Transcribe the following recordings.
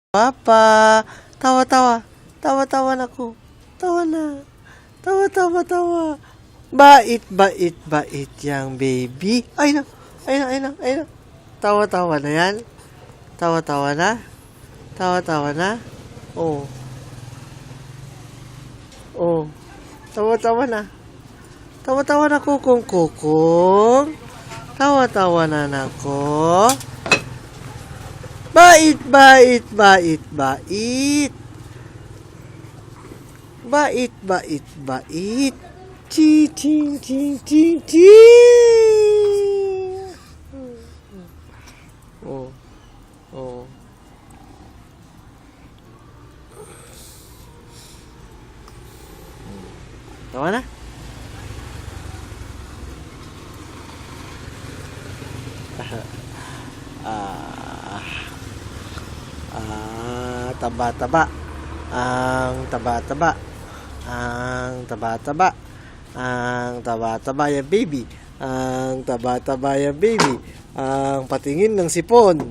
Papa, tawa-tawa. Tawa-tawa na ko. Tawa na. Tawa-tawa-tawa. Bait yang baby. Ay na. Tawa-tawa na yan. Tawa-tawa na. Tawa-tawa na. Oh. Oh. Tawa-tawa na. Tawa-tawa na kukong. Tawa-tawa na nako. Bait. Ching. Oh. Tawa na? Taba-taba. Ang taba-taba ya baby. Ang taba-taba ya baby. Ang patingin ng sipon.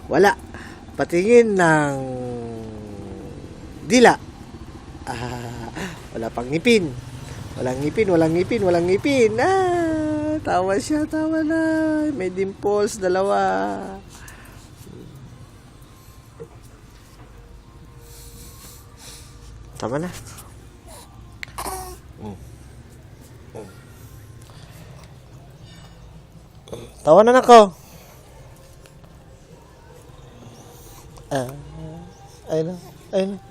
Wala. Patingin ng dila. Wala pang ngipin. Walang ngipin. Tawa siya, tawa na. May dimples, dalawa. Tama na. Tawa na nako. Ayun na.